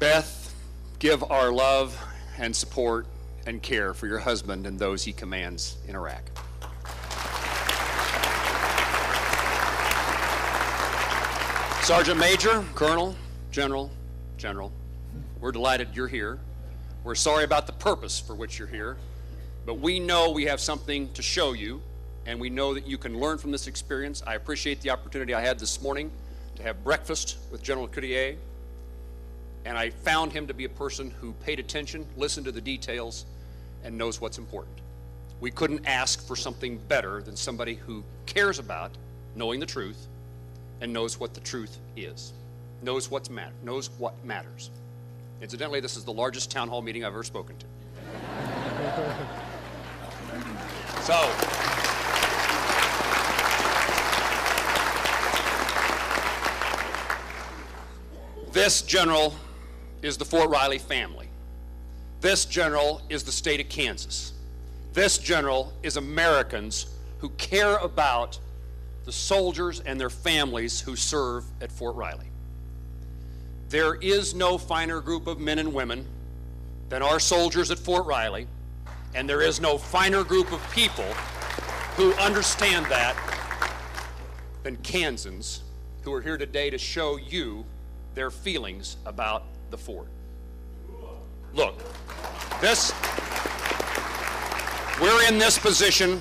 Beth, give our love and support and care for your husband and those he commands in Iraq. Sergeant Major, Colonel, General, we're delighted you're here. We're sorry about the purpose for which you're here, but we know we have something to show you, and we know that you can learn from this experience. I appreciate the opportunity I had this morning to have breakfast with General Coutier, and I found him to be a person who paid attention, listened to the details, and knows what's important. We couldn't ask for something better than somebody who cares about knowing the truth and knows what the truth is, knows what matters. Incidentally, this is the largest town hall meeting I've ever spoken to. So, this general is the Fort Riley family. This general is the state of Kansas. This general is Americans who care about the soldiers and their families who serve at Fort Riley. There is no finer group of men and women than our soldiers at Fort Riley, and there is no finer group of people who understand that than Kansans who are here today to show you their feelings about the fort. Look, we're in this position.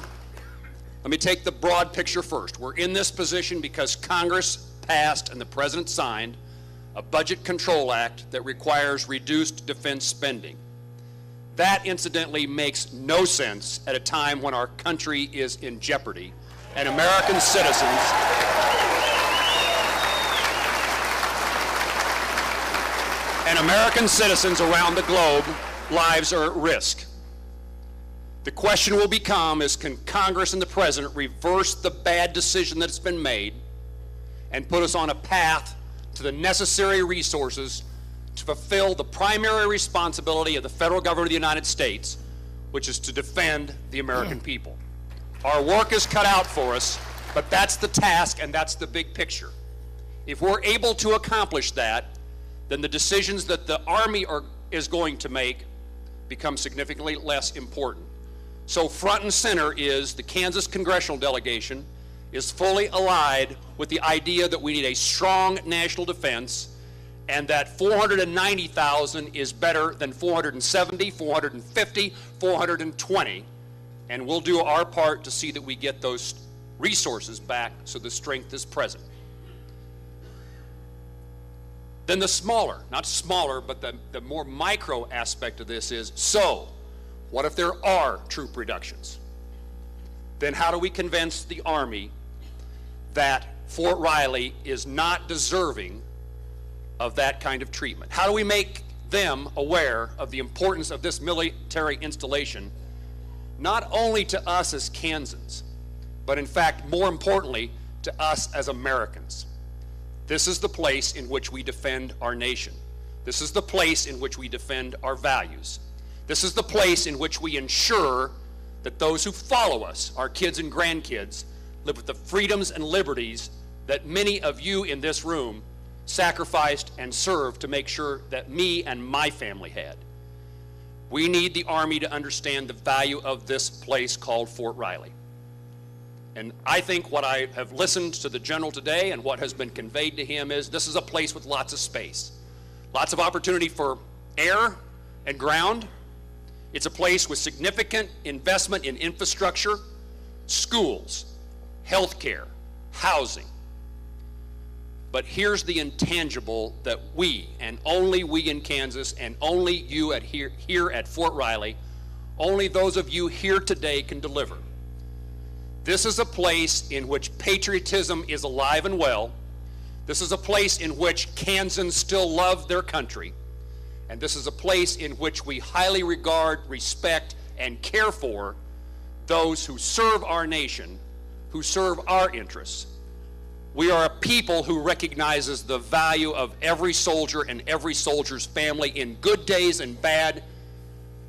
Let me take the broad picture first. We're in this position because Congress passed and the President signed a Budget Control Act that requires reduced defense spending. That, incidentally, makes no sense at a time when our country is in jeopardy and American citizens around the globe, lives are at risk. The question will become is, can Congress and the President reverse the bad decision that's been made and put us on a path to the necessary resources to fulfill the primary responsibility of the federal government of the United States, which is to defend the American people. Our work is cut out for us, but that's the task and that's the big picture. If we're able to accomplish that, then the decisions that the Army is going to make become significantly less important. So front and center is the Kansas congressional delegation is fully allied with the idea that we need a strong national defense and that 490,000 is better than 470, 450, 420, and we'll do our part to see that we get those resources back so the strength is present. Then the smaller, not smaller, but the more micro aspect of this is, so what if there are troop reductions? Then how do we convince the Army that Fort Riley is not deserving of that kind of treatment? How do we make them aware of the importance of this military installation, not only to us as Kansans, but in fact, more importantly, to us as Americans? This is the place in which we defend our nation. This is the place in which we defend our values. This is the place in which we ensure that those who follow us, our kids and grandkids, live with the freedoms and liberties that many of you in this room sacrificed and served to make sure that me and my family had. We need the Army to understand the value of this place called Fort Riley. And I think what I have listened to the general today and what has been conveyed to him is this is a place with lots of space, lots of opportunity for air and ground. It's a place with significant investment in infrastructure, schools, healthcare, housing. But here's the intangible that we, and only we in Kansas, and only you here at Fort Riley, only those of you here today can deliver. This is a place in which patriotism is alive and well. This is a place in which Kansans still love their country. And this is a place in which we highly regard, respect, and care for those who serve our nation, who serve our interests. We are a people who recognizes the value of every soldier and every soldier's family in good days and bad.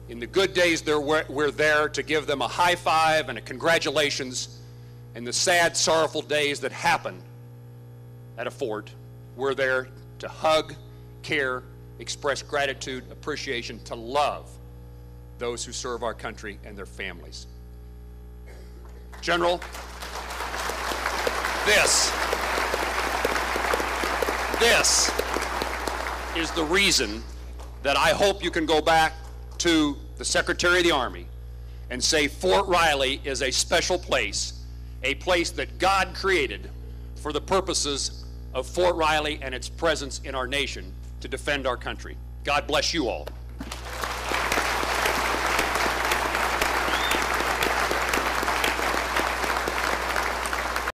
In the good days, we're there to give them a high five and a congratulations. In the sad, sorrowful days that happen at a fort, we're there to hug, care, express gratitude, appreciation, to love those who serve our country and their families. General, this is the reason that I hope you can go back to the Secretary of the Army and say Fort Riley is a special place, a place that God created for the purposes of Fort Riley and its presence in our nation to defend our country. God bless you all.